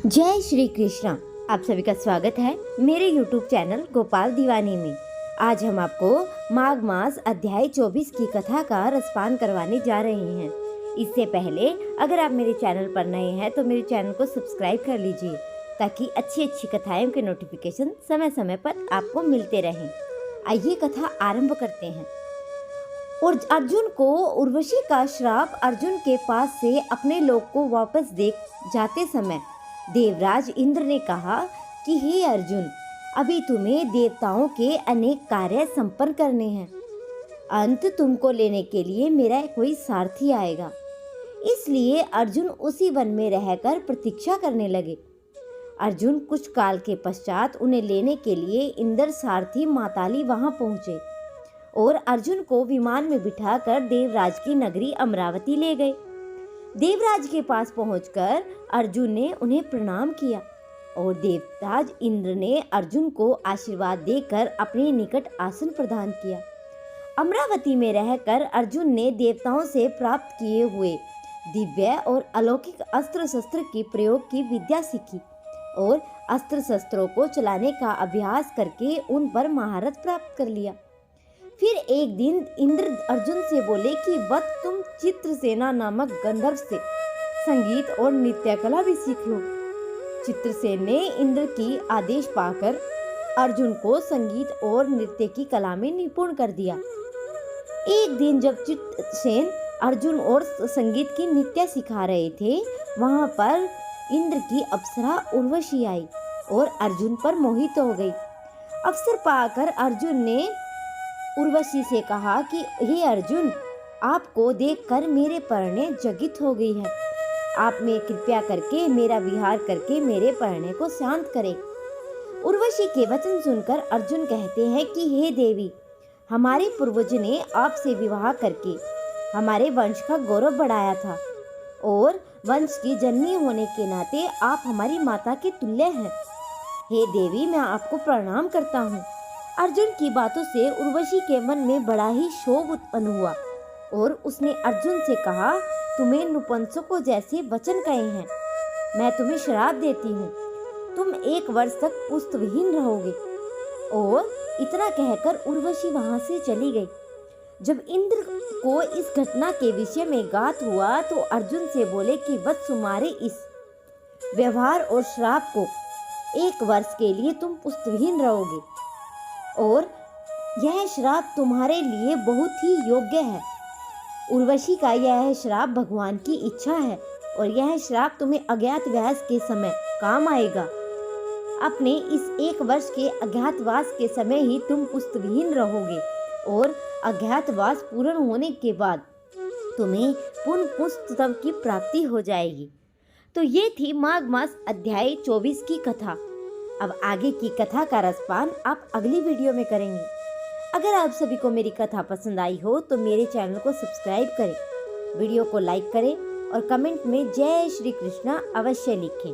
जय श्री कृष्णा। आप सभी का स्वागत है मेरे YouTube चैनल गोपाल दीवानी में। आज हम आपको माघ मास अध्याय 24 की कथा का रसपान करवाने जा रहे हैं। इससे पहले अगर आप मेरे चैनल पर नए हैं तो मेरे चैनल को सब्सक्राइब कर लीजिए ताकि अच्छी अच्छी कथाओं के नोटिफिकेशन समय समय पर आपको मिलते रहें। आइए कथा आरंभ करते हैं। और अर्जुन को उर्वशी का श्राप अर्जुन के पास से अपने लोक को वापस दे जाते समय देवराज इंद्र ने कहा कि हे अर्जुन, अभी तुम्हें देवताओं के अनेक कार्य संपन्न करने हैं। अंत तुमको लेने के लिए मेरा कोई सारथी आएगा। इसलिए अर्जुन उसी वन में रहकर प्रतीक्षा करने लगे। अर्जुन कुछ काल के पश्चात उन्हें लेने के लिए इंद्र सारथी माताली वहां पहुंचे और अर्जुन को विमान में बिठाकर देवराज की नगरी अमरावती ले गए। देवराज के पास पहुंचकर अर्जुन ने उन्हें प्रणाम किया और देवराज इंद्र ने अर्जुन को आशीर्वाद देकर अपने निकट आसन प्रदान किया। अमरावती में रहकर अर्जुन ने देवताओं से प्राप्त किए हुए दिव्य और अलौकिक अस्त्र शस्त्र की प्रयोग की विद्या सीखी और अस्त्र शस्त्रों को चलाने का अभ्यास करके उन पर महारत प्राप्त कर लिया। फिर एक दिन इंद्र अर्जुन से बोले कि वत तुम चित्रसेना नामक गंधर्व से संगीत और नृत्य कला भी सीख लो। चित्रसेन ने इंद्र की आदेश पाकर अर्जुन को संगीत और नृत्य की कला में निपुण कर दिया। एक दिन जब चित्रसेन अर्जुन और संगीत की नृत्य सिखा रहे थे, वहां पर इंद्र की अप्सरा उर्वशी आई और अर्जुन पर मोहित हो गई। अवसर पाकर अर्जुन ने उर्वशी से कहा कि हे अर्जुन, आपको देखकर मेरे परणे जगित हो गई है। आप में कृपया करके मेरा विहार करके मेरे परणे को शांत करें। उर्वशी के वचन सुनकर अर्जुन कहते हैं कि हे देवी, हमारे पूर्वज ने आपसे विवाह करके हमारे वंश का गौरव बढ़ाया था और वंश की जननी होने के नाते आप हमारी माता के तुल्य हैं। हे देवी, मैं आपको प्रणाम करता हूँ। अर्जुन की बातों से उर्वशी के मन में बड़ा ही क्षोभ उत्पन्न हुआ और उसने अर्जुन से कहा, तुम्हें नपुंसकों जैसे वचन कहे हैं। मैं तुम्हें श्राप देती हूँ, तुम 1 वर्ष तक पुत्रविहीन रहोगे। और इतना कहकर उर्वशी वहां से चली गई। जब इंद्र को इस घटना के विषय में ज्ञात हुआ तो अर्जुन से बोले कि वत्स, तुम्हारे इस व्यवहार और श्राप को 1 वर्ष के लिए तुम पुत्रविहीन रहोगे और यह श्राप तुम्हारे लिए बहुत ही योग्य है। उर्वशी का यह श्राप भगवान की इच्छा है और यह श्राप तुम्हें अज्ञातवास के समय काम आएगा। अपने इस 1 वर्ष के अज्ञातवास के समय ही तुम पुत्रविहीन रहोगे और अज्ञातवास पूर्ण होने के बाद तुम्हें पुनः पुत्र की प्राप्ति हो जाएगी। तो ये थी माघ मास अध्याय 24 की कथा। अब आगे की कथा का रसपान आप अगली वीडियो में करेंगे। अगर आप सभी को मेरी कथा पसंद आई हो तो मेरे चैनल को सब्सक्राइब करें, वीडियो को लाइक करें और कमेंट में जय श्री कृष्णा अवश्य लिखें।